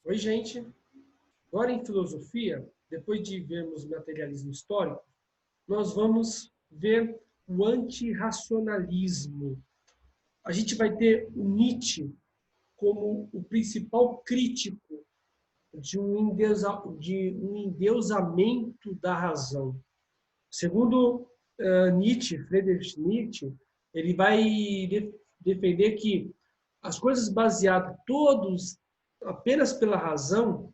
Oi, gente. Agora em filosofia, depois de vermos o materialismo histórico, nós vamos ver o antirracionalismo. A gente vai ter o Nietzsche como o principal crítico de um endeusamento da razão. Segundo Nietzsche, Friedrich Nietzsche, ele vai defender que as coisas baseadas todos apenas pela razão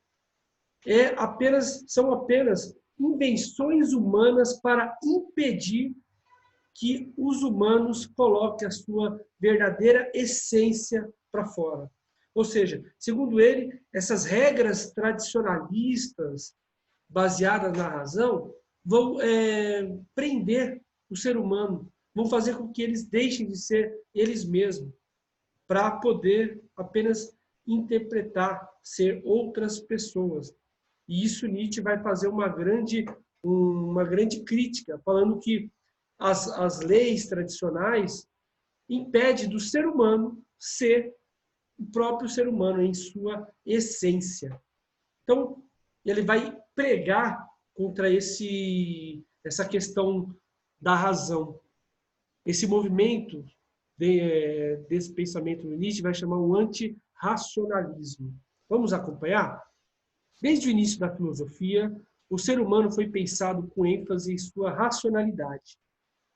são apenas invenções humanas para impedir que os humanos coloquem a sua verdadeira essência para fora. Ou seja, segundo ele, essas regras tradicionalistas baseadas na razão vão prender o ser humano, vão fazer com que eles deixem de ser eles mesmos, para poder apenas interpretar, ser outras pessoas. E isso Nietzsche vai fazer uma grande crítica, falando que as leis tradicionais impedem do ser humano ser o próprio ser humano em sua essência. Então, ele vai pregar contra essa questão da razão. Esse movimento desse pensamento do Nietzsche vai chamar o antirracionalismo. Vamos acompanhar? Desde o início da filosofia, o ser humano foi pensado com ênfase em sua racionalidade.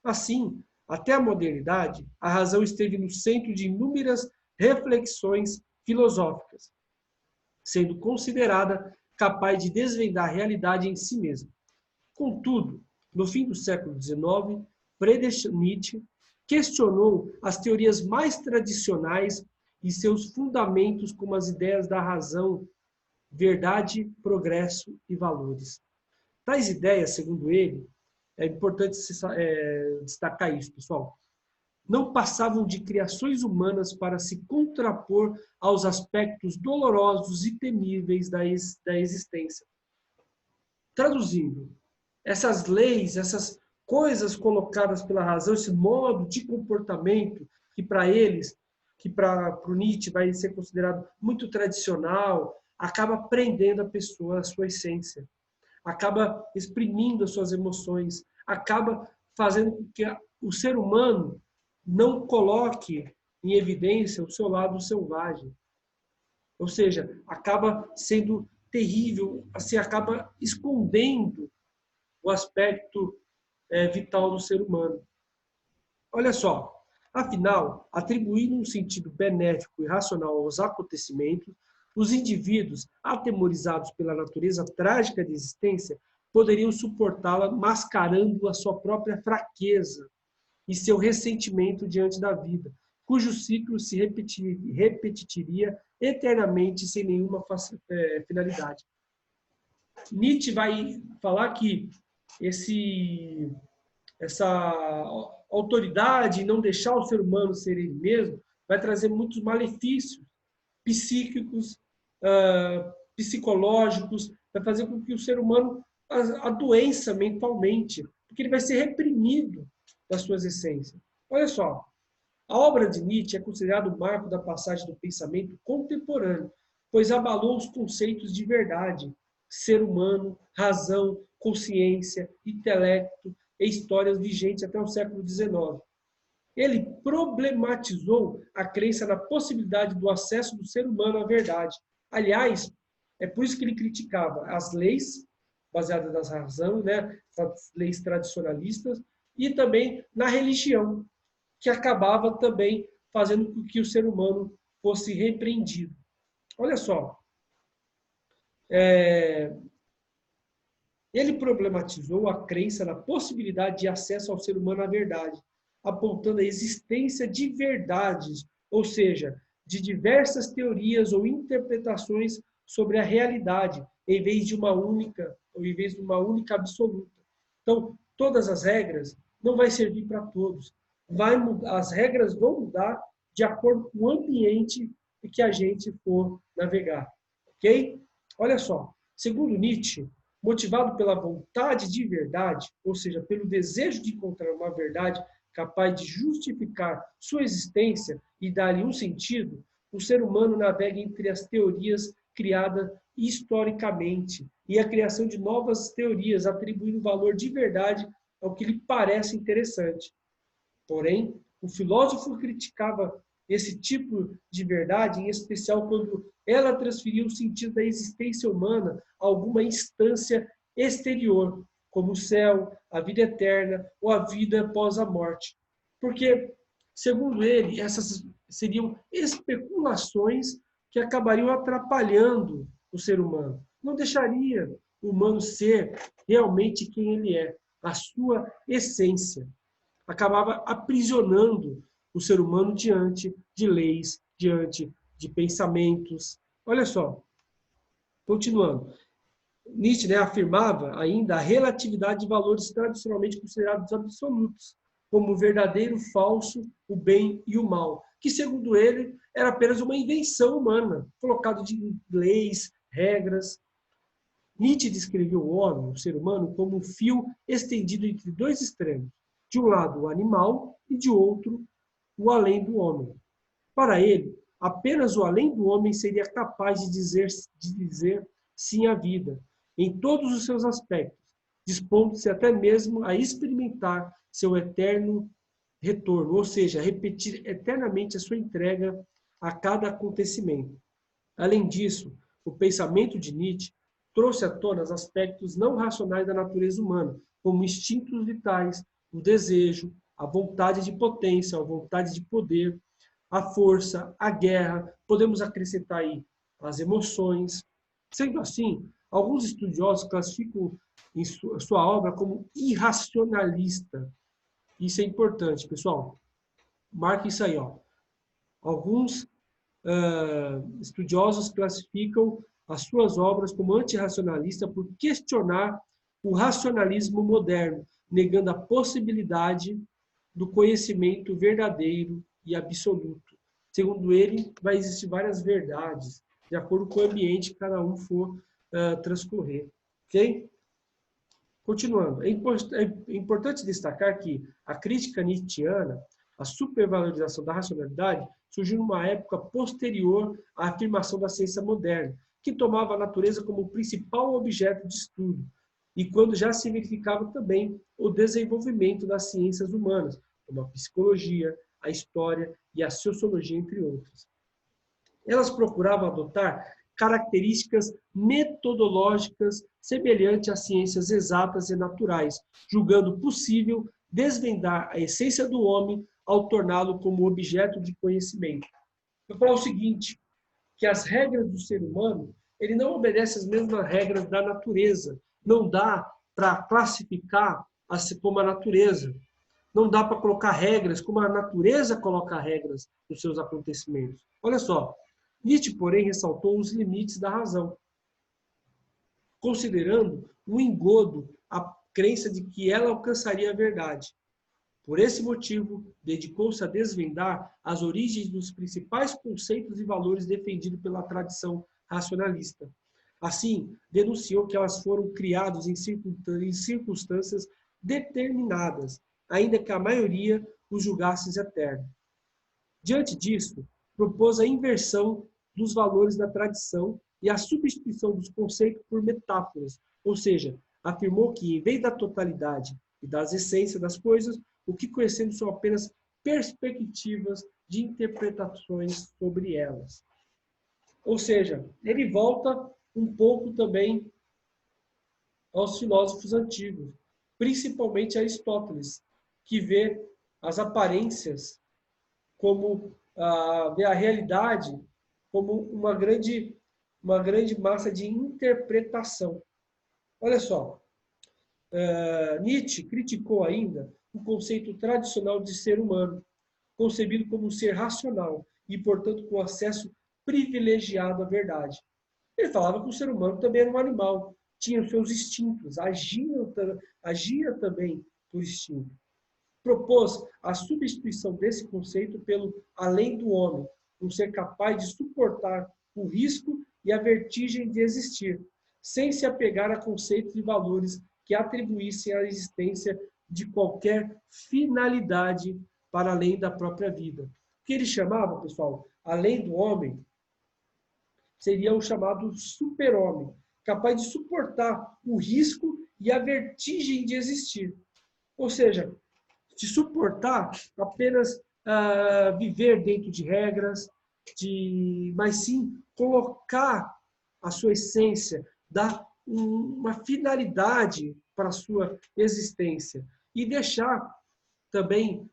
Assim, até a modernidade, a razão esteve no centro de inúmeras reflexões filosóficas, sendo considerada capaz de desvendar a realidade em si mesma. Contudo, no fim do século XIX, Friedrich Nietzsche questionou as teorias mais tradicionais e seus fundamentos como as ideias da razão, verdade, progresso e valores. Tais ideias, segundo ele, é importante destacar isso, pessoal, não passavam de criações humanas para se contrapor aos aspectos dolorosos e temíveis da existência. Traduzindo, essas leis, essas coisas colocadas pela razão, esse modo de comportamento que para eles, que para o Nietzsche vai ser considerado muito tradicional, acaba prendendo a pessoa, a sua essência, acaba exprimindo as suas emoções, acaba fazendo com que o ser humano não coloque em evidência o seu lado selvagem. Ou seja, acaba sendo terrível, assim, acaba escondendo o aspecto vital do ser humano. Olha só, afinal, atribuindo um sentido benéfico e racional aos acontecimentos, os indivíduos, atemorizados pela natureza trágica da existência, poderiam suportá-la mascarando a sua própria fraqueza e seu ressentimento diante da vida, cujo ciclo se repetiria eternamente sem nenhuma finalidade. Nietzsche vai falar que essa autoridade, não deixar o ser humano ser ele mesmo, vai trazer muitos malefícios psíquicos, psicológicos, vai fazer com que o ser humano adoeça mentalmente, porque ele vai ser reprimido das suas essências. Olha só, a obra de Nietzsche é considerada o marco da passagem do pensamento contemporâneo, pois abalou os conceitos de verdade, ser humano, razão, consciência, intelecto e histórias vigentes até o século XIX. Ele problematizou a crença na possibilidade do acesso do ser humano à verdade. Aliás, é por isso que ele criticava as leis baseadas na razão, né, as leis tradicionalistas, e também na religião, que acabava também fazendo com que o ser humano fosse repreendido. Olha só, ele problematizou a crença na possibilidade de acesso ao ser humano à verdade, apontando a existência de verdades, ou seja, de diversas teorias ou interpretações sobre a realidade, em vez de uma única, ou em vez de uma única absoluta. Então, todas as regras não vai servir para todos. As regras vão mudar de acordo com o ambiente em que a gente for navegar. Ok? Olha só, segundo Nietzsche, motivado pela vontade de verdade, ou seja, pelo desejo de encontrar uma verdade capaz de justificar sua existência e dar-lhe um sentido, o ser humano navega entre as teorias criada historicamente e a criação de novas teorias, atribuindo valor de verdade ao que lhe parece interessante. Porém, o filósofo criticava esse tipo de verdade, em especial quando ela transferia o sentido da existência humana a alguma instância exterior, como o céu, a vida eterna ou a vida após a morte. Porque, segundo ele, essas seriam especulações que acabariam atrapalhando o ser humano. Não deixaria o humano ser realmente quem ele é, a sua essência. Acabava aprisionando o ser humano diante de leis, diante de pensamentos. Olha só, continuando. Nietzsche, né, afirmava ainda a relatividade de valores tradicionalmente considerados absolutos, como o verdadeiro, o falso, o bem e o mal, que, segundo ele, era apenas uma invenção humana, colocado de leis, regras. Nietzsche descreveu o homem, o ser humano, como um fio estendido entre dois extremos. De um lado, o animal e de outro, o além do homem. Para ele, apenas o além do homem seria capaz de dizer sim à vida, em todos os seus aspectos, dispondo-se até mesmo a experimentar seu eterno retorno, ou seja, repetir eternamente a sua entrega a cada acontecimento. Além disso, o pensamento de Nietzsche trouxe à tona os aspectos não racionais da natureza humana, como instintos vitais, o desejo, a vontade de potência, a vontade de poder, a força, a guerra, podemos acrescentar aí as emoções. Sendo assim, alguns estudiosos classificam em sua obra como irracionalista. Isso é importante, pessoal. Marque isso aí, ó. Alguns estudiosos classificam as suas obras como antirracionalista por questionar o racionalismo moderno, negando a possibilidade do conhecimento verdadeiro e absoluto. Segundo ele, vai existir várias verdades, de acordo com o ambiente que cada um for transcorrer. Ok? Continuando, é importante destacar que a crítica nietzschiana, a supervalorização da racionalidade, surgiu numa época posterior à afirmação da ciência moderna, que tomava a natureza como o principal objeto de estudo, e quando já se verificava também o desenvolvimento das ciências humanas, como a psicologia, a história e a sociologia, entre outras. Elas procuravam adotar características metodológicas semelhantes às ciências exatas e naturais, julgando possível desvendar a essência do homem ao torná-lo como objeto de conhecimento. Eu vou falar o seguinte, que as regras do ser humano, ele não obedece às mesmas regras da natureza. Não dá para classificar como a natureza. Não dá para colocar regras como a natureza coloca regras nos seus acontecimentos. Olha só, Nietzsche, porém, ressaltou os limites da razão, considerando um engodo a crença de que ela alcançaria a verdade. Por esse motivo, dedicou-se a desvendar as origens dos principais conceitos e valores defendidos pela tradição racionalista. Assim, denunciou que elas foram criadas em circunstâncias determinadas, ainda que a maioria os julgasse eternos. Diante disso, propôs a inversão dos valores da tradição e a substituição dos conceitos por metáforas, ou seja, afirmou que, em vez da totalidade e das essências das coisas, o que conhecemos são apenas perspectivas de interpretações sobre elas. Ou seja, ele volta um pouco também aos filósofos antigos, principalmente a Aristóteles, que vê as aparências como vê a realidade como uma grande massa de interpretação. Olha só, Nietzsche criticou ainda o conceito tradicional de ser humano, concebido como um ser racional e, portanto, com acesso privilegiado à verdade. Ele falava que o ser humano também era um animal, tinha os seus instintos, agia também por instinto. Propôs a substituição desse conceito pelo além do homem, um ser capaz de suportar o risco e a vertigem de existir, sem se apegar a conceitos e valores que atribuíssem à existência de qualquer finalidade para além da própria vida. O que ele chamava, pessoal, além do homem, seria o chamado super-homem, capaz de suportar o risco e a vertigem de existir. Ou seja, de suportar apenas viver dentro de regras, mas sim colocar a sua essência, dar uma finalidade para a sua existência e deixar também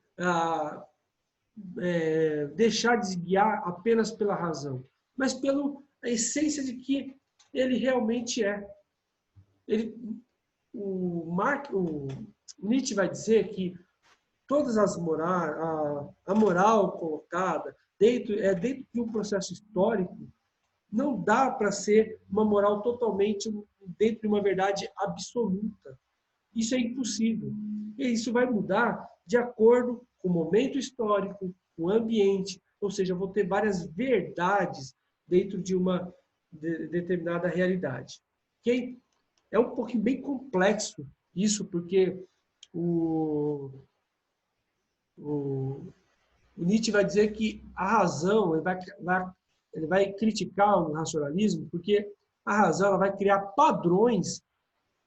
deixar de se guiar apenas pela razão, mas pela essência de que ele realmente é. O Nietzsche vai dizer que todas as a moral colocada dentro de um processo histórico não dá para ser uma moral totalmente dentro de uma verdade absoluta. Isso é impossível. E isso vai mudar de acordo com o momento histórico, com o ambiente, ou seja, eu vou ter várias verdades dentro de uma determinada realidade. Ok? É um pouquinho bem complexo isso, porque o Nietzsche vai dizer que a razão, ele vai criticar o racionalismo, porque a razão ela vai criar padrões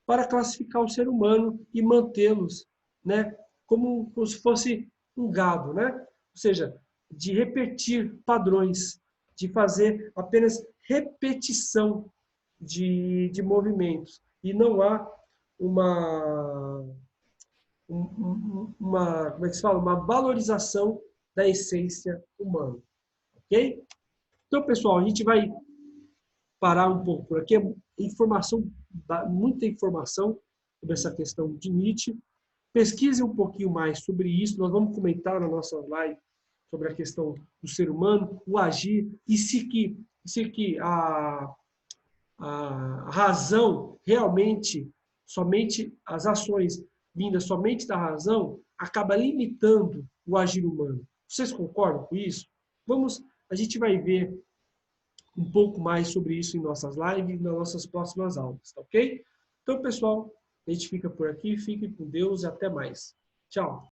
para classificar o ser humano e mantê-los, né, como se fosse um gado, né? Ou seja, de repetir padrões, de fazer apenas repetição de movimentos. E não há como é que se fala? Uma valorização da essência humana. Ok? Então, pessoal, a gente vai parar um pouco por aqui. Muita informação sobre essa questão de Nietzsche. Pesquise um pouquinho mais sobre isso. Nós vamos comentar na nossa live sobre a questão do ser humano, o agir, e se que a razão realmente, somente as ações vindas somente da razão, acaba limitando o agir humano. Vocês concordam com isso? A gente vai ver um pouco mais sobre isso em nossas lives, nas nossas próximas aulas, tá ok? Então, pessoal, a gente fica por aqui, fique com Deus e até mais. Tchau!